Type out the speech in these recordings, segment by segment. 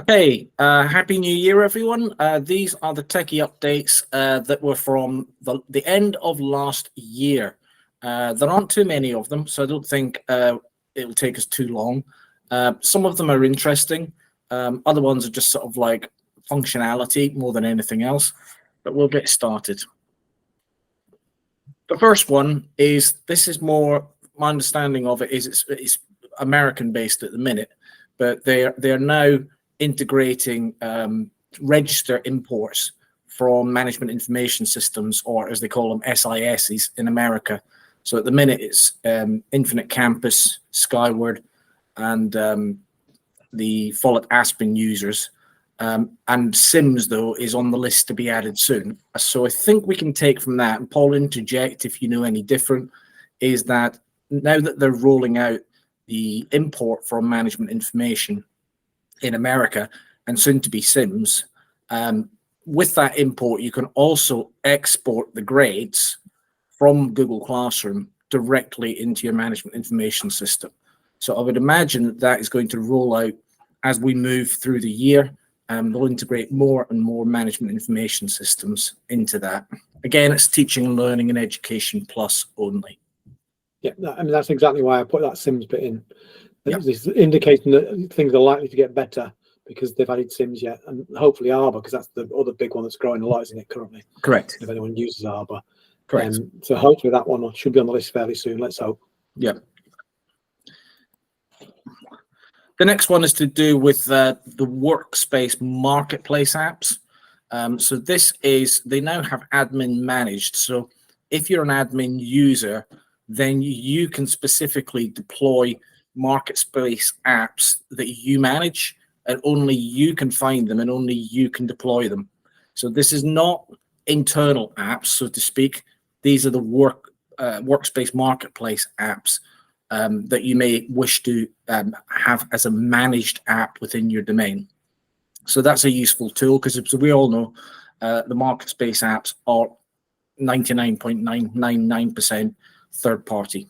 Okay, Happy New Year, everyone. These are the techie updates that were from the end of last year. There aren't too many of them, so I don't think it will take us too long. Some of them are interesting. Other ones are just sort of like functionality more than anything else, but we'll get started. The first one is, this is more, my understanding of it is it's American based at the minute, but they're now integrating register imports from management information systems, or as they call them, SISs in America. So at the minute it's Infinite Campus, Skyward, and the Follett Aspen users. And Sims, though, is on the list to be added soon. So I think we can take from that, and Paul, interject if you know any different, is that now that they're rolling out the import from management information in America and soon to be Sims, with that import, you can also export the grades from Google Classroom directly into your management information system. So I would imagine that is going to roll out as we move through the year. They'll integrate more and more management information systems into that. Again, it's teaching and learning and education plus only. Yeah, I mean, that's exactly why I put that Sims bit in. Yep. It's indicating that things are likely to get better because they've added Sims yet, and hopefully Arbor, because that's the other big one that's growing a lot, isn't it, currently? Correct. If anyone uses Arbor. Correct. So hopefully that one should be on the list fairly soon. Let's hope. Yep. The next one is to do with the Workspace marketplace apps. So this is, they now have admin managed. So if you're an admin user, then you can specifically deploy marketplace apps that you manage, and only you can find them and only you can deploy them. So this is not internal apps, so to speak. These are the Workspace marketplace apps that you may wish to have as a managed app within your domain. So that's a useful tool, because as we all know, the marketplace apps are 99.999% third party.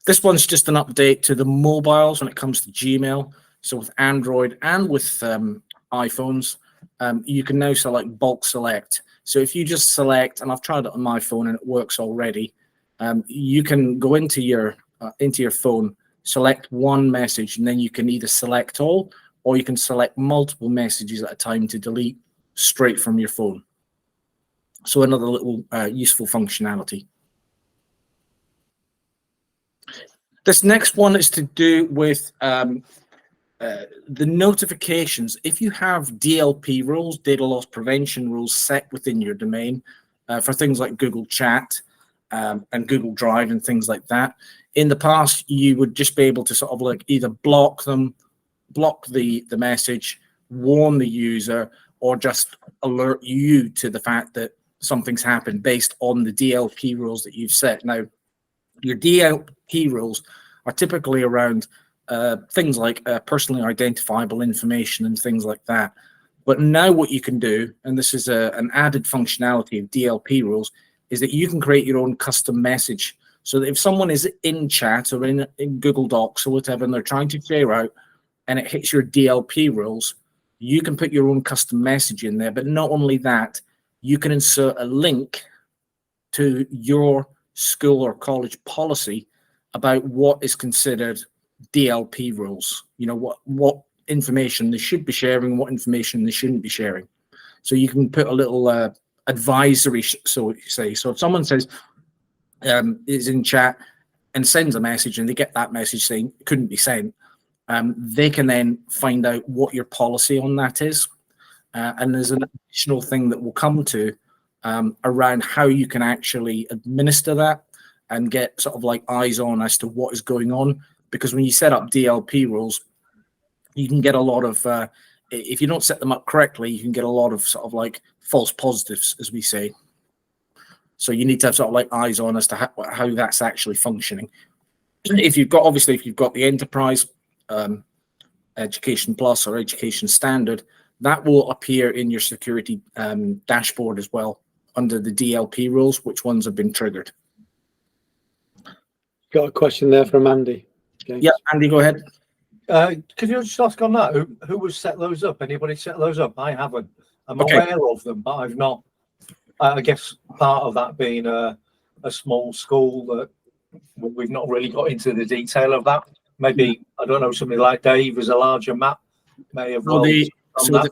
This one's just an update to the mobiles when it comes to Gmail. So with Android and with iPhones, you can now select bulk select. So if you just select, and I've tried it on my phone and it works already, you can go into your phone, select one message, and then you can either select all, or you can select multiple messages at a time to delete straight from your phone. So another little useful functionality. This next one is to do with the notifications. If you have DLP rules, data loss prevention rules, set within your domain for things like Google Chat and Google Drive and things like that, in the past you would just be able to sort of like either block them, block the message, warn the user, or just alert you to the fact that something's happened based on the DLP rules that you've set. Now, your DLP rules are typically around things like personally identifiable information and things like that. But now what you can do, and this is an added functionality of DLP rules, is that you can create your own custom message. So that if someone is in chat or in Google Docs or whatever, and they're trying to share out, and it hits your DLP rules, you can put your own custom message in there. But not only that, you can insert a link to your school or college policy about what is considered DLP rules. You know, what information they should be sharing, what information they shouldn't be sharing. So you can put a little advisory, so you say. So if someone says is in chat and sends a message, and they get that message saying it couldn't be sent, they can then find out what your policy on that is. And there's an additional thing that we'll come to around how you can actually administer that and get sort of like eyes on as to what is going on. Because when you set up DLP rules, you can get a lot of, if you don't set them up correctly, you can get a lot of sort of like false positives, as we say. So you need to have sort of like eyes on as to how that's actually functioning. If you've got, obviously, if you've got the enterprise, Education Plus or Education Standard, that will appear in your security dashboard as well under the DLP rules, which ones have been triggered. Got a question there from Andy. Okay. Yeah, Andy, go ahead. Can you just ask on that? Who was set those up? Anybody set those up? I haven't. I'm Okay. aware of them, but I've not. I guess part of that being a small school that we've not really got into the detail of that. Maybe, I don't know, somebody like Dave as a larger map may have Well, that.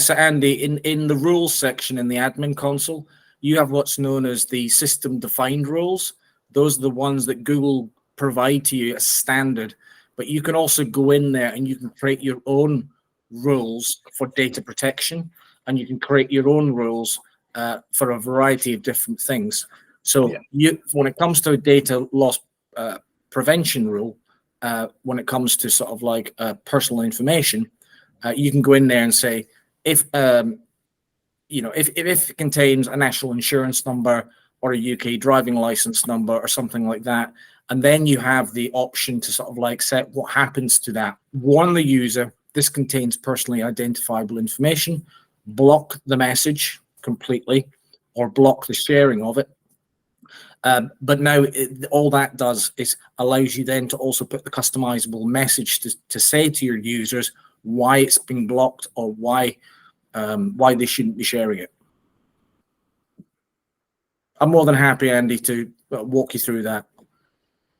So Andy, in the rules section in the admin console, you have what's known as the system defined rules. Those are the ones that Google provide to you as standard, but you can also go in there and you can create your own rules for data protection, and you can create your own rules for a variety of different things. So when it comes to a data loss prevention rule, when it comes to sort of like personal information, you can go in there and say, if it contains a national insurance number or a UK driving license number or something like that, and then you have the option to sort of like set what happens to that. Warn the user, this contains personally identifiable information, block the message completely, or block the sharing of it. But now all that does is allows you then to also put the customizable message to say to your users why it's been blocked or why they shouldn't be sharing it. I'm more than happy, Andy, to walk you through that.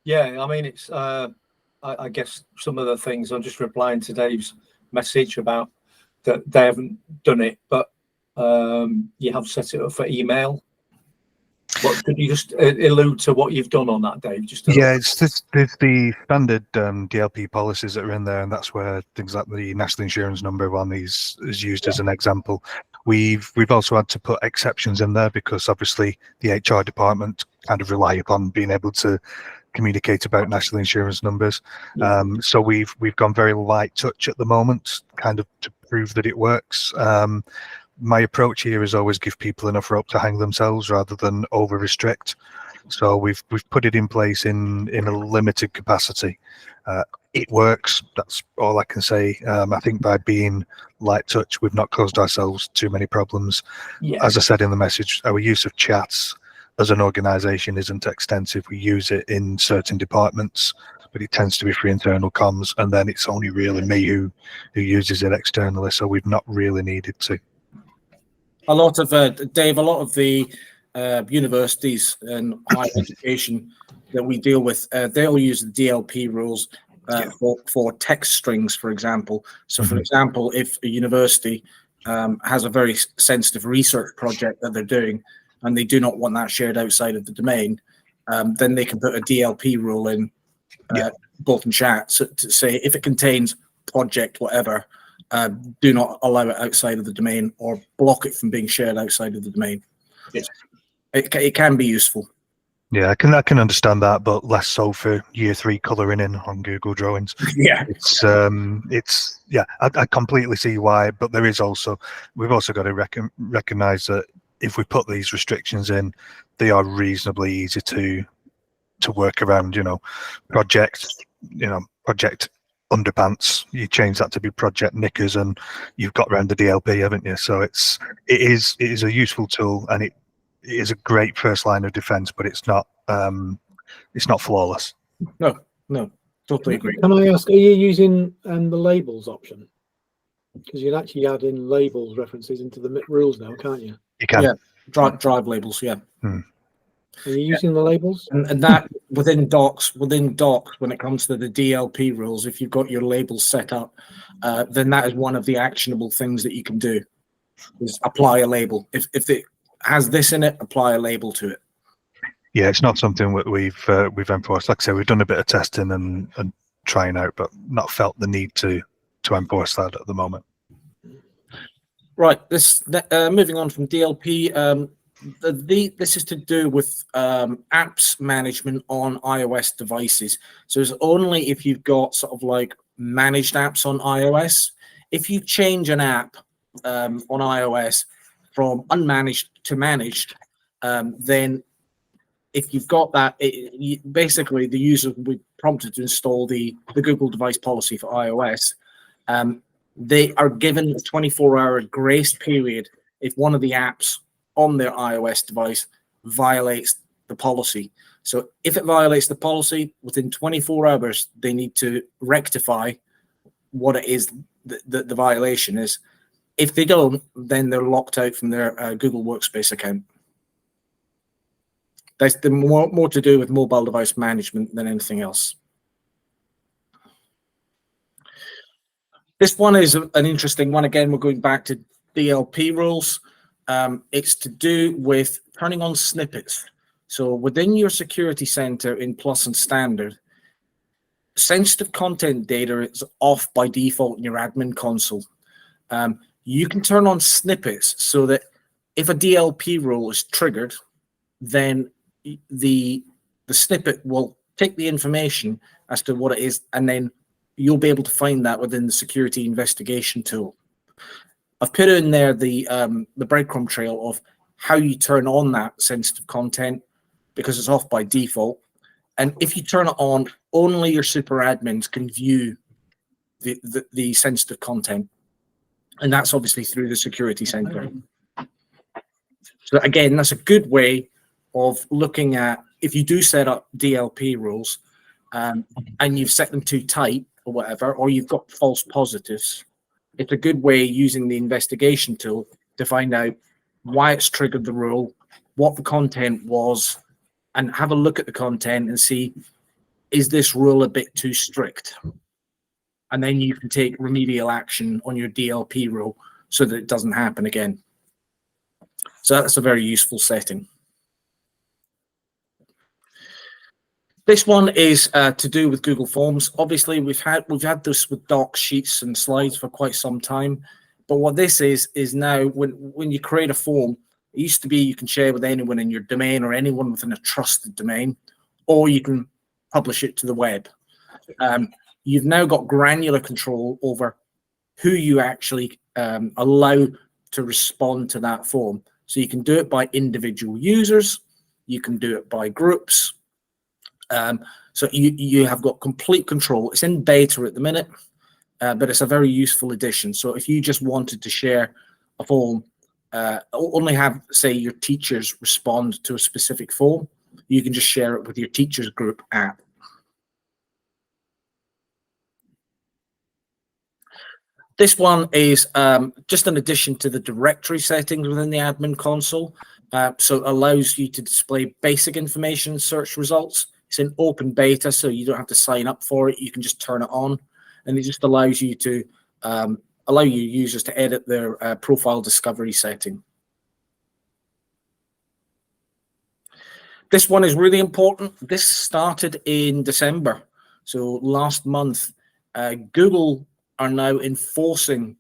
Yeah, I mean, it's I guess some of the things, I'm just replying to Dave's message about that they haven't done it, but you have set it up for email. What could you just allude to what you've done on that, Dave? It's the standard DLP policies that are in there, and that's where things like the national insurance number one is used as an example. We've also had to put exceptions in there because obviously the HR department kind of rely upon being able to communicate about national insurance numbers. So we've gone very light touch at the moment, kind of to prove that it works. My approach here is always give people enough rope to hang themselves rather than over restrict. So we've put it in place in a limited capacity. It works. That's all I can say. I think by being light touch, we've not caused ourselves too many problems. As I said in the message, our use of chats as an organization isn't extensive. We use it in certain departments, but it tends to be for internal comms, and then it's only really me who uses it externally, so we've not really needed to. A lot of Dave, a lot of the universities and higher education that we deal with, they'll use the DLP rules for text strings, for example. So, for example, if a university has a very sensitive research project that they're doing, and they do not want that shared outside of the domain, then they can put a DLP rule in both in chat to say if it contains project whatever, do not allow it outside of the domain or block it from being shared outside of the domain. Yes. It can be useful. Yeah, I can understand that, but less so for year 3 colouring in on Google Drawings. Yeah, I completely see why, but we've also got to recognise that if we put these restrictions in, they are reasonably easy to work around. Project underpants, you change that to be project knickers, and you've got around the DLP, haven't you? So it is a useful tool, and it is a great first line of defense, but it's not flawless. No, totally agree. Can I ask, are you using the labels option? Because you can actually add in labels references into the rules now, can't you? You can. Yeah, drive labels. Yeah. Are you using the labels? And that within docs, when it comes to the DLP rules, if you've got your labels set up, then that is one of the actionable things that you can do, is apply a label. If it has this in it, apply a label to it. Yeah, it's not something that we've enforced. Like I say, we've done a bit of testing and trying out, but not felt the need to enforce that at the moment. Right. Moving on from DLP. This is to do with apps management on iOS devices. So it's only if you've got sort of like managed apps on iOS. If you change an app on iOS from unmanaged to managed, then if you've got that, basically the user will be prompted to install the Google device policy for iOS. They are given a 24-hour grace period if one of the apps on their iOS device violates the policy. So if it violates the policy, within 24 hours, they need to rectify what it is the violation is. If they don't, then they're locked out from their Google Workspace account. That's the more to do with mobile device management than anything else. This one is an interesting one. Again, we're going back to DLP rules. It's to do with turning on snippets. So within your security center in Plus and Standard, sensitive content data is off by default in your admin console. You can turn on snippets so that if a DLP rule is triggered, then the snippet will take the information as to what it is, and then you'll be able to find that within the security investigation tool. I've put in there the breadcrumb trail of how you turn on that sensitive content, because it's off by default. And if you turn it on, only your super admins can view the sensitive content. And that's obviously through the security center. So again, that's a good way of looking at, if you do set up DLP rules and you've set them too tight or whatever, or you've got false positives, it's a good way using the investigation tool to find out why it's triggered the rule, what the content was, and have a look at the content and see, is this rule a bit too strict? And then you can take remedial action on your DLP rule so that it doesn't happen again. So that's a very useful setting. This one is to do with Google Forms. Obviously, we've had this with docs, sheets, and slides for quite some time. But what this is now when you create a form, it used to be you can share with anyone in your domain or anyone within a trusted domain, or you can publish it to the web. You've now got granular control over who you actually allow to respond to that form. So you can do it by individual users, you can do it by groups. So you have got complete control. It's in beta at the minute, but it's a very useful addition. So if you just wanted to share a form, only have, say, your teachers respond to a specific form, you can just share it with your teachers group app. This one is just an addition to the directory settings within the admin console. So it allows you to display basic information search results. It's in open beta, so you don't have to sign up for it. You can just turn it on, and it just allows you to allow your users to edit their profile discovery setting. This one is really important. This started in December. So last month, Google are now enforcing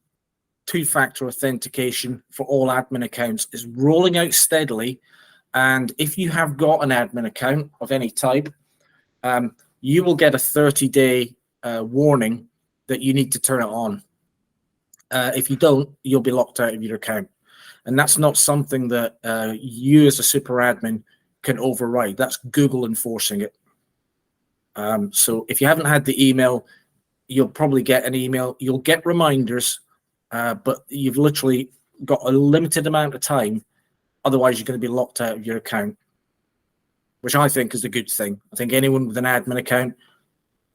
two-factor authentication for all admin accounts. Is rolling out steadily. And if you have got an admin account of any type, you will get a 30-day warning that you need to turn it on. If you don't, you'll be locked out of your account. And that's not something that you as a super admin can override. That's Google enforcing it. So if you haven't had the email, you'll probably get an email. You'll get reminders, but you've literally got a limited amount of time. Otherwise, you're going to be locked out of your account, which I think is a good thing. I think anyone with an admin account,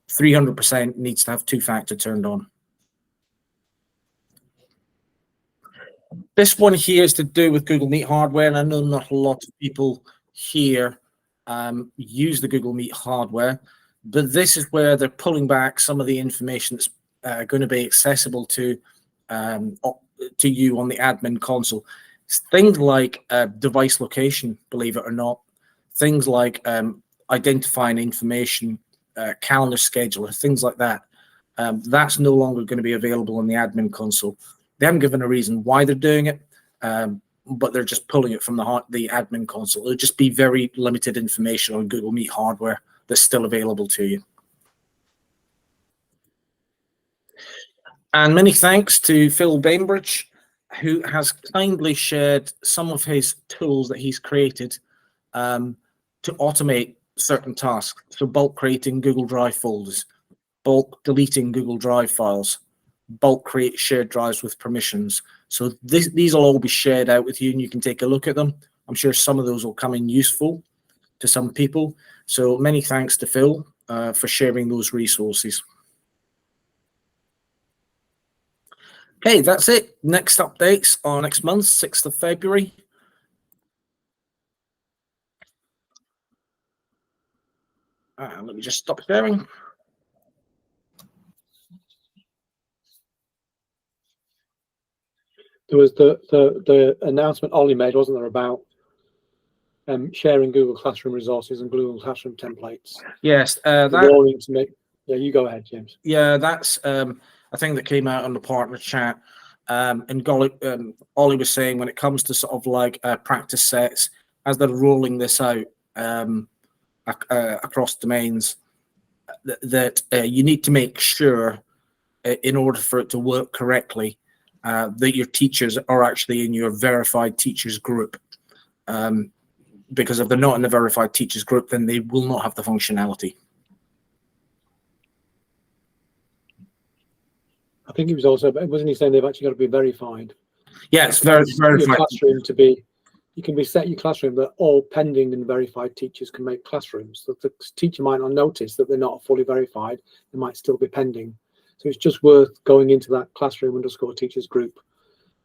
300% needs to have two-factor turned on. This one here is to do with Google Meet hardware, and I know not a lot of people here use the Google Meet hardware, but this is where they're pulling back some of the information that's going to be accessible to you on the admin console. Things like device location, believe it or not, things like identifying information, calendar scheduler, things like that. That's no longer going to be available on the admin console. They haven't given a reason why they're doing it, but they're just pulling it from the admin console. It'll just be very limited information on Google Meet hardware that's still available to you. And many thanks to Phil Bainbridge, who has kindly shared some of his tools that he's created to automate certain tasks. So bulk creating Google Drive folders, bulk deleting Google Drive files, bulk create shared drives with permissions. So these will all be shared out with you, and you can take a look at them. I'm sure some of those will come in useful to some people. So many thanks to Phil for sharing those resources. Okay, that's it. Next updates are next month, 6th of February. Let me just stop sharing. There was the announcement Ollie made, wasn't there, about sharing Google Classroom resources and Google Classroom templates. Yes, Warning to make. Yeah, you go ahead, James. Yeah, that's a thing that came out on the partner chat. And Ollie was saying when it comes to sort of like practice sets, as they're rolling this out across domains, that you need to make sure, in order for it to work correctly, that your teachers are actually in your verified teachers group. Because if they're not in the verified teachers group, then they will not have the functionality. I think he was also, wasn't he saying they've actually got to be verified? Yes, verified. Your classroom to be, you can be set your classroom that all pending and verified teachers can make classrooms. So the teacher might not notice that they're not fully verified, they might still be pending. So it's just worth going into that classroom_teachers group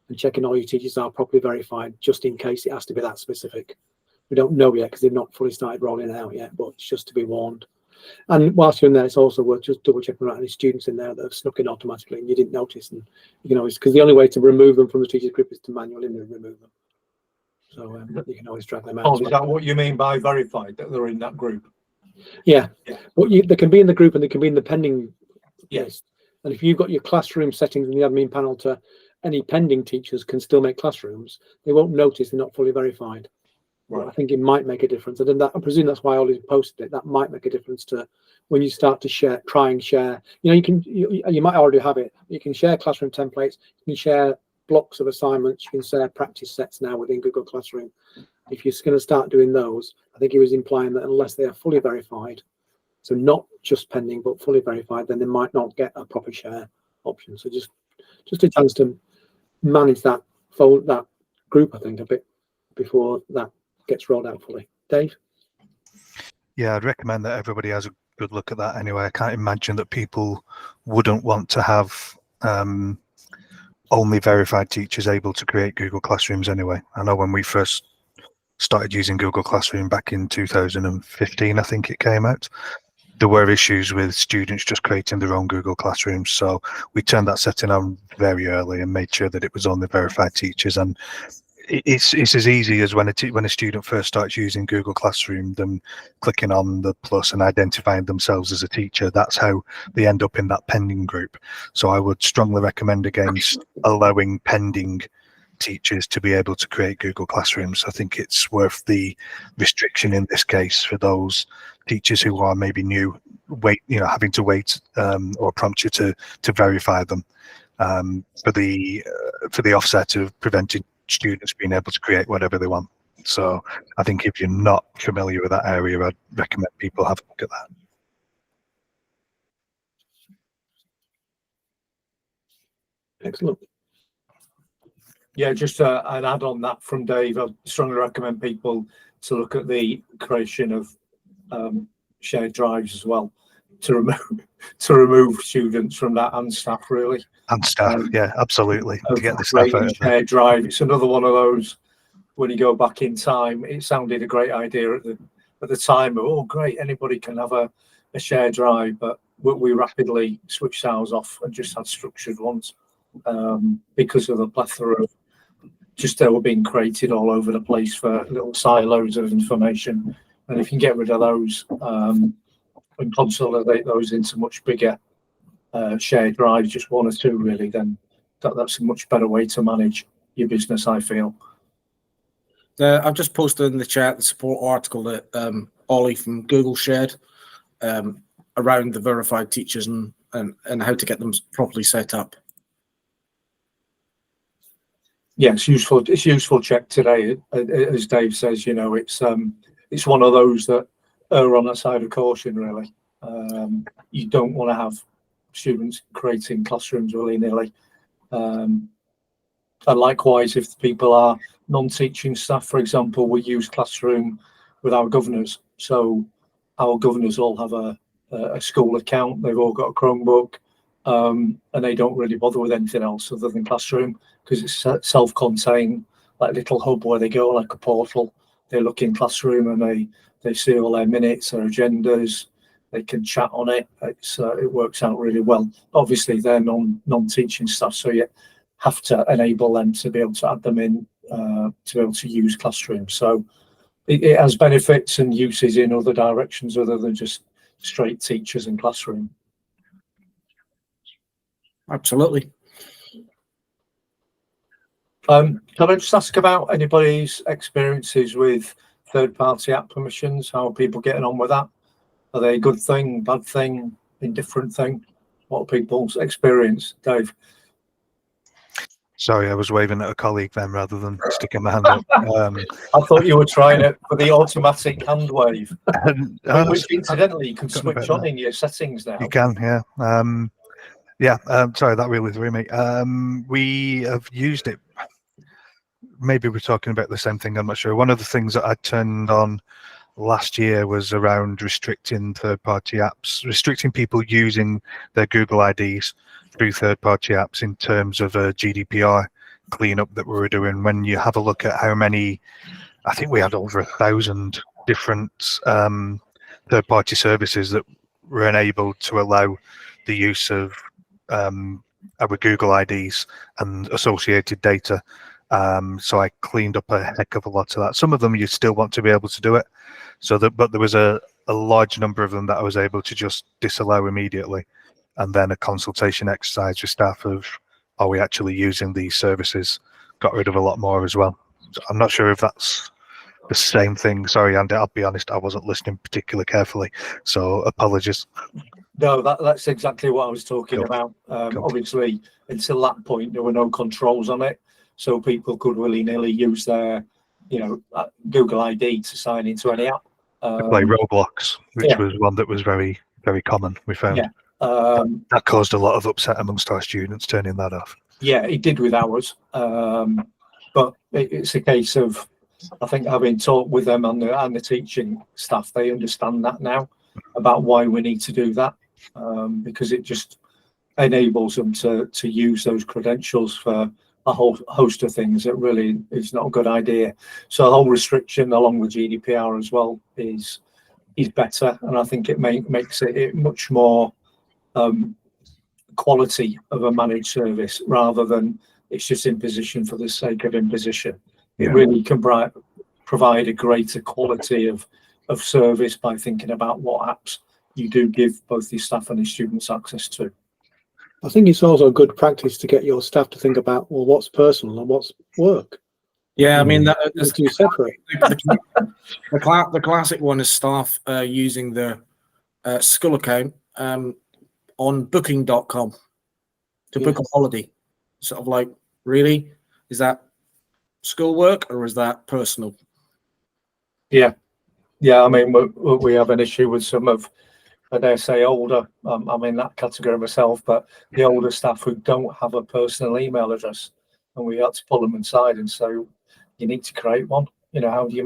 and checking all your teachers are properly verified, just in case it has to be that specific. We don't know yet because they've not fully started rolling it out yet, but it's just to be warned. And whilst you're in there, it's also worth just double checking around any students in there that have snuck in automatically and you didn't notice. And you can always, because the only way to remove them from the teachers group is to manually remove them. So you can always drag them out. Oh, is that what you mean by verified, that they're in that group? Yeah. Well, they can be in the group and they can be in the pending list. And if you've got your classroom settings in the admin panel to any pending teachers can still make classrooms, they won't notice they're not fully verified. Right. I think it might make a difference. And then I presume that's why Ollie posted it. That might make a difference to when you start to share, try and share. You know, you might already have it. You can share classroom templates. You can share blocks of assignments. You can share practice sets now within Google Classroom. If you're going to start doing those, I think he was implying that unless they are fully verified, so not just pending but fully verified, then they might not get a proper share option. So just a chance to manage that group, I think, a bit before that gets rolled out fully. Dave? Yeah, I'd recommend that everybody has a good look at that anyway. I can't imagine that people wouldn't want to have only verified teachers able to create Google Classrooms anyway. I know when we first started using Google Classroom back in 2015, I think it came out, there were issues with students just creating their own Google Classrooms. So we turned that setting on very early and made sure that it was only verified teachers. And it's as easy as when a student first starts using Google Classroom, them clicking on the plus and identifying themselves as a teacher. That's how they end up in that pending group. So I would strongly recommend against allowing pending teachers to be able to create Google Classrooms. I think it's worth the restriction in this case for those teachers who are maybe new, having to wait or prompt you to verify them for the offset of preventing students being able to create whatever they want. So I think if you're not familiar with that area, I'd recommend people have a look at that. Excellent. Yeah, just an add on that from Dave. I strongly recommend people to look at the creation of shared drives as well, to remove students from that and staff really. And staff, yeah, absolutely. To get the staff out of shared drive. It's another one of those. When you go back in time, it sounded a great idea at the time. Oh, great! Anybody can have a shared drive, but we rapidly switched ours off and just had structured ones because of the plethora of they were being created all over the place for little silos of information. And if you can get rid of those and consolidate those into much bigger shared drives, just one or two really, then that's a much better way to manage your business, I feel. I've just posted in the chat the support article that Ollie from Google shared around the verified teachers and how to get them properly set up. Yeah, it's useful. It's useful check today, as Dave says. You know, it's one of those that are on the side of caution. Really, you don't want to have students creating classrooms willy-nilly. And likewise, if people are non-teaching staff, for example, we use Classroom with our governors. So our governors all have a school account. They've all got a Chromebook. and they don't really bother with anything else other than classroom, because it's self-contained, like a little hub where they go, like a portal. They look in classroom and they see all their minutes, their agendas. They can chat on it. It works out really well. Obviously, they're non-teaching staff, so you have to enable them to be able to add them in to be able to use classroom. So it has benefits and uses in other directions other than just straight teachers and classroom. Absolutely. Can I just ask about anybody's experiences with third-party app permissions? How are people getting on with that? Are they a good thing, bad thing, indifferent thing? What are people's experience, Dave? Sorry, I was waving at a colleague then rather than sticking my hand up. I thought you were trying it for the automatic hand wave, and, which incidentally you can forgotten switch about on that. in your settings now. You can, yeah. Sorry, that really threw me. We have used it. Maybe we're talking about the same thing, I'm not sure. One of the things that I turned on last year was around restricting third-party apps, restricting people using their Google IDs through third-party apps in terms of a GDPR cleanup that we were doing. When you have a look at how many, I think we had over 1,000 different third-party services that were enabled to allow the use of our Google IDs and associated data. So I cleaned up a heck of a lot of that. Some of them you still want to be able to do it. But there was a large number of them that I was able to just disallow immediately. And then a consultation exercise with staff of, are we actually using these services? Got rid of a lot more as well. So I'm not sure if that's the same thing. Sorry, Andy, I'll be honest, I wasn't listening particularly carefully. So apologies. No, that's exactly what I was talking Cool. about. Cool. Obviously, until that point, there were no controls on it. So people could willy-nilly use their, Google ID to sign into any app. Play Roblox, which yeah. was one that was very, very common, we found. Yeah. That caused a lot of upset amongst our students, turning that off. Yeah, it did with ours. But it's a case of, I think, having talked with them and the teaching staff, they understand that now about why we need to do that, because it just enables them to use those credentials for a whole host of things that really is not a good idea. So the whole restriction along with GDPR as well is better, and I think it makes it much more quality of a managed service rather than it's just imposition for the sake of imposition. It really can provide a greater quality of service by thinking about what apps you do give both your staff and your students access to. I think it's also a good practice to get your staff to think about, well, what's personal and what's work. Yeah, I mean, The two separate. the classic one is staff using the school account on booking.com to book a holiday. Sort of like, really? Is that schoolwork or is that personal? Yeah. I mean, we have an issue with some of, I dare say, older, I'm in that category myself, but the older staff who don't have a personal email address, and we had to pull them inside and say, you need to create one. How do you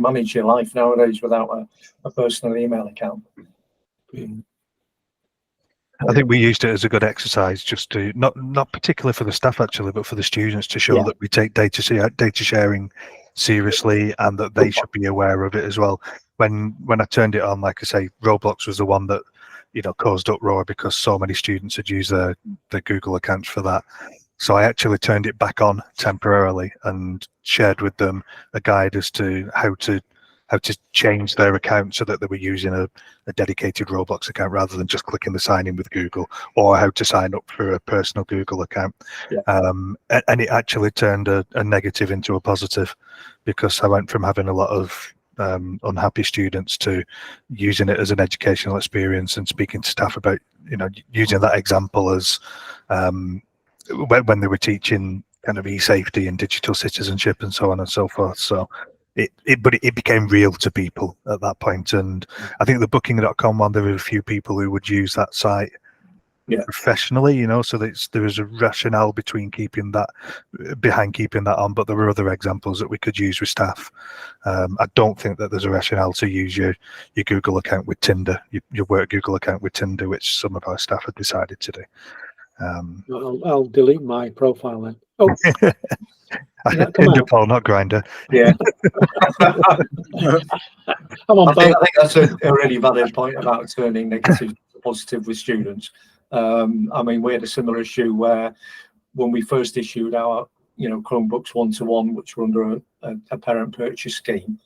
manage your life nowadays without a personal email account? I think we used it as a good exercise, just to not particularly for the staff actually, but for the students to show that we take data sharing seriously and that they should be aware of it as well. When I turned it on, like I say, Roblox was the one that caused uproar because so many students had used their Google accounts for that. So I actually turned it back on temporarily and shared with them a guide as to how to change their account so that they were using a dedicated Roblox account rather than just clicking the sign in with Google, or how to sign up for a personal Google account. And it actually turned a negative into a positive, because I went from having a lot of unhappy students to using it as an educational experience and speaking to staff about using that example as when they were teaching kind of e-safety and digital citizenship and so on and so forth. So it became real to people at that point. And I think the booking.com one, there were a few people who would use that site professionally, you know, so that there is a rationale behind keeping that on, but there were other examples that we could use with staff. I don't think that there's a rationale to use your Google account with Tinder, your work Google account with Tinder, which some of our staff have decided to do. I'll delete my profile then. Oh, Tinder, Paul, not Grinder. Yeah. I'm on I think that's a really valid point about turning negative to positive with students. I mean, we had a similar issue where when we first issued our, Chromebooks 1-to-1, which were under a parent purchase scheme,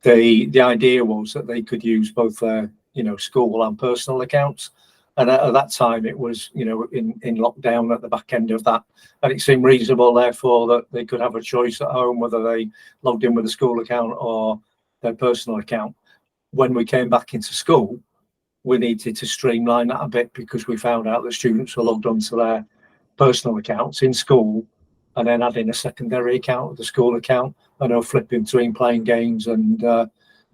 the idea was that they could use both their, school and personal accounts. And at that time, it was, in lockdown at the back end of that. And it seemed reasonable, therefore, that they could have a choice at home, whether they logged in with a school account or their personal account. When we came back into school, we needed to streamline that a bit because we found out that students were logged onto their personal accounts in school and then adding a secondary account, the school account, and they were flipping between playing games and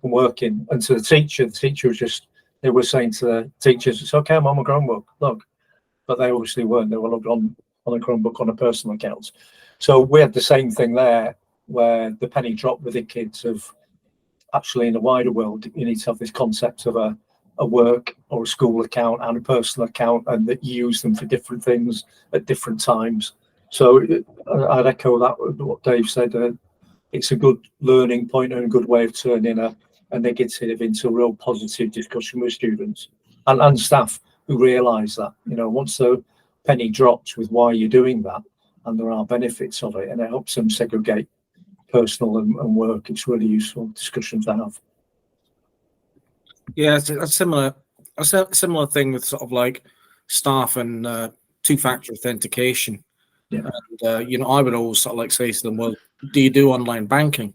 working. And to the teacher was just, they were saying to the teachers, it's okay, I'm on my Chromebook, look. But they obviously weren't. They were logged on a Chromebook on a personal account. So we had the same thing there, where the penny dropped with the kids of actually in the wider world, you need to have this concept of a work or a school account and a personal account, and that you use them for different things at different times. So I'd echo that, what Dave said. It's a good learning point and a good way of turning a negative into a real positive discussion with students and staff who realise that, once the penny drops with why you're doing that, and there are benefits of it, and it helps them segregate personal and work. It's really useful discussion to have. Yeah, it's a similar thing with sort of like staff and two-factor authentication. Yeah. And, I would always sort of like say to them, well, do you do online banking?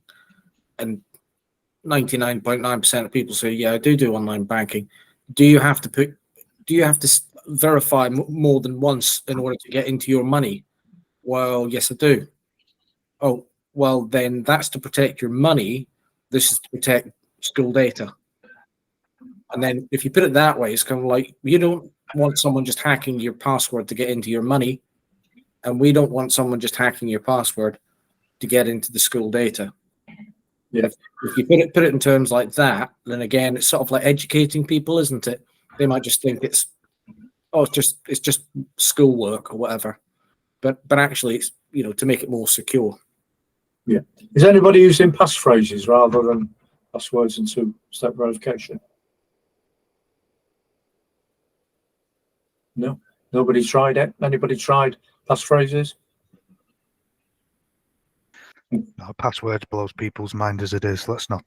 And 99.9% of people say, yeah, I do online banking. Do you have to verify more than once in order to get into your money? Well, yes, I do. Oh, well, then that's to protect your money. This is to protect school data. And then if you put it that way, it's kind of like, you don't want someone just hacking your password to get into your money. And we don't want someone just hacking your password to get into the school data. Yeah. If you put it in terms like that, then again, it's sort of like educating people, isn't it? They might just think it's just schoolwork or whatever. But actually, it's, to make it more secure. Yeah. Is anybody using passphrases rather than passwords and two-step verification? No. Nobody tried it? Anybody tried passphrases? No, password blows people's mind as it is. Let's not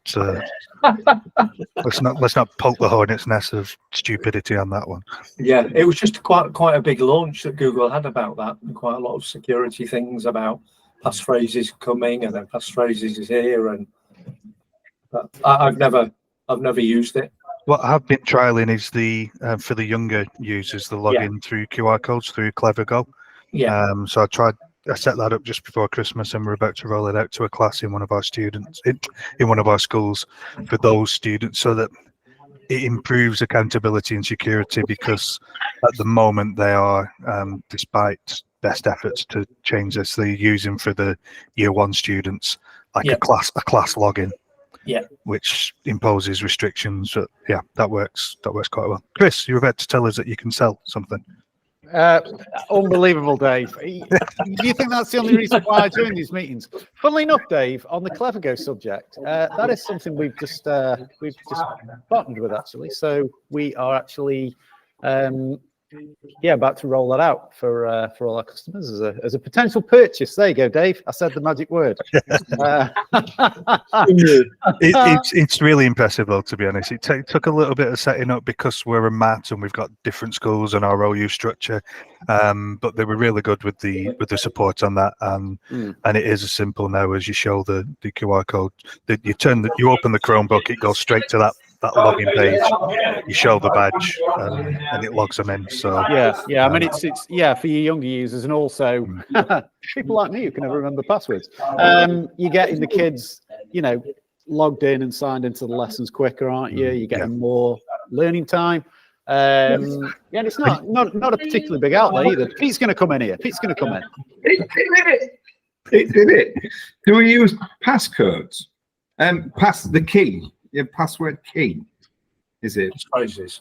let's not poke the hornet's nest of stupidity on that one. Yeah, it was just quite a big launch that Google had about that, and quite a lot of security things about passphrases coming, and then passphrases is here, and I've never used it. What I have been trialing is the for the younger users, the login through QR codes through CleverGo. Yeah. So I set that up just before Christmas, and we're about to roll it out to a class in one of our students in one of our schools for those students, so that it improves accountability and security, because at the moment they are, despite best efforts to change this, they're using for the year one students like a class login. Yeah. Which imposes restrictions. But yeah, that works quite well. Chris, you're about to tell us that you can sell something. Unbelievable, Dave. Do you think that's the only reason why I join these meetings? Funnily enough, Dave, on the CleverGo subject, that is something we've just partnered with, actually. So we are actually about to roll that out for all our customers as a potential purchase. There you go, Dave. I said the magic word. It's really impressive, though, to be honest. It took a little bit of setting up because we're a MAT and we've got different schools and our OU structure, but they were really good with the support on that, and it is as simple now as you show the QR code. You open the Chromebook, it goes straight to that login page. You show the badge, and it logs them in. So yeah. I mean, it's for your younger users, and also people like me who can never remember passwords. You're getting the kids, logged in and signed into the lessons quicker, aren't you? You're getting more learning time. Yeah, and it's not a particularly big outlay either. Pete's going to come in here. Pete's going to come in. It did it. Do we use passcodes? Pass the key. Your password key. Is it? Phrases.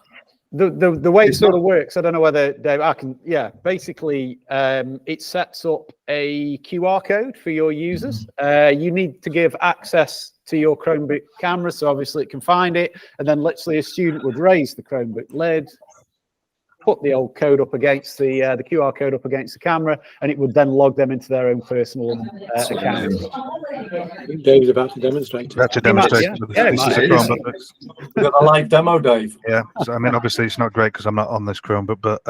The way it It's sort not- of works, I don't know whether Dave, I can, yeah, basically it sets up a QR code for your users. You need to give access to your Chromebook camera, so obviously it can find it, and then literally a student would raise the Chromebook lid, put the old code up against the QR code up against the camera, and it would then log them into their own personal account. Dave's about to demonstrate. That's a He might, demonstration. yeah. This Yeah, is a he might. Chromebook. We've got a live demo, Dave. Yeah, so I mean, obviously it's not great because I'm not on this Chromebook, but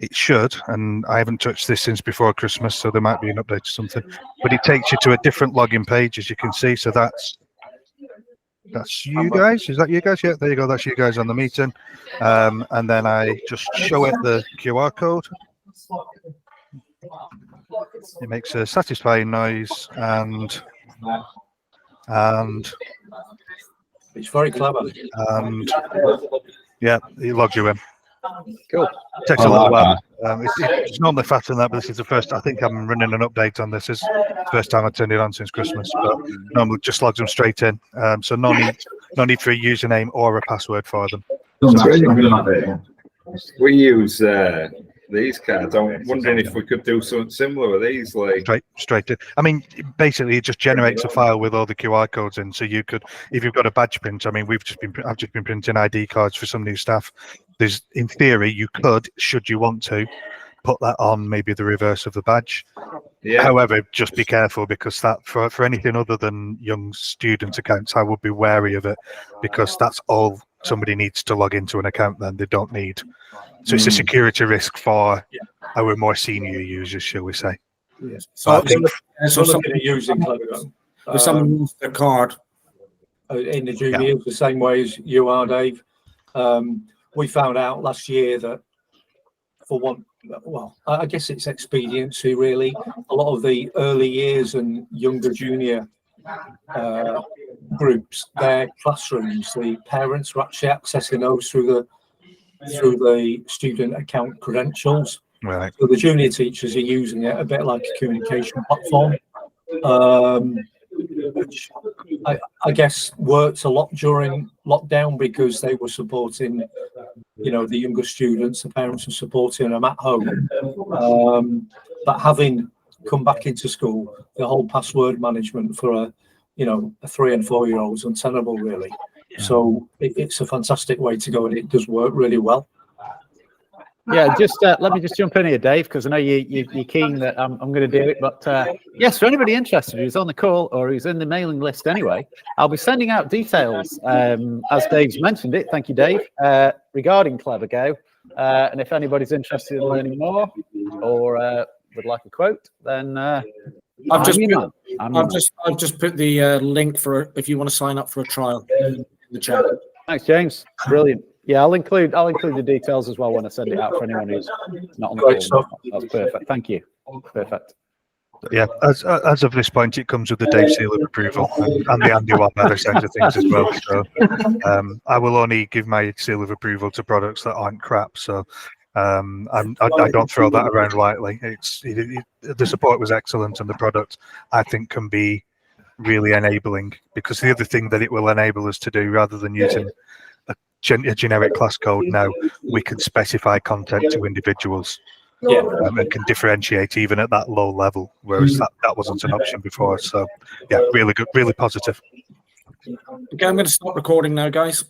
it should, and I haven't touched this since before Christmas, so there might be an update or something. But it takes you to a different login page, as you can see. So that's you guys. Is that you guys? Yeah, there you go. That's you guys on the meeting. And then I just show it the QR code. It makes a satisfying noise, and It's very clever. yeah, it logs you in. Cool. Takes a little while. It's normally faster than that, but this is the first. I think I'm running an update on this. It's the first time I turned it on since Christmas. But normally just logs them straight in. So no need for a username or a password for them. We use these cards. I'm wondering if we could do something similar with these, like Straight in. I mean, basically, it just generates a file with all the QR codes in. So you could, if you've got a badge print. I mean, I've just been printing ID cards for some new staff. There's, in theory, you could, should you want to, put that on maybe the reverse of the badge. yeah. However, just be careful, because that for anything other than young student accounts, I would be wary of it, because that's all somebody needs to log into an account. Then they don't need. So it's a security risk for our more senior users, shall we say? So, I think So looking at using Clever if someone moves their card, in the juniors the same way as you are, Dave. We found out last year that for one, well, I guess it's expediency really. A lot of the early years and younger junior groups, their classrooms, the parents were actually accessing those through the student account credentials. right. So the junior teachers are using it a bit like a communication platform, which I guess worked a lot during lockdown because they were supporting, the younger students. The parents were supporting them at home. But having come back into school, the whole password management for a 3 and 4 year olds untenable really. So it's a fantastic way to go, and it does work really well. Yeah, just let me just jump in here, Dave, because I know you're keen that I'm going to do it. But yes, for anybody interested who's on the call or who's in the mailing list anyway, I'll be sending out details, as Dave's mentioned it. Thank you, Dave, regarding Clever Go. And if anybody's interested in learning more or would like a quote, then I've just put the link for if you want to sign up for a trial in the chat. Thanks, James. Brilliant. Yeah, I'll include the details as well when I send it out for anyone who's not on the Great call. stuff. That's perfect. Thank you. Perfect. Yeah, as of this point, it comes with the Dave seal of approval and the Andy Watt by the side of things as well. So I will only give my seal of approval to products that aren't crap. So I don't throw that around lightly. The support was excellent, and the product I think can be really enabling, because the other thing that it will enable us to do, rather than using a generic class code, now we can specify content to individuals. And can differentiate even at that low level, whereas that wasn't an option before. So yeah, really good, really positive. Okay, I'm going to stop recording now, guys.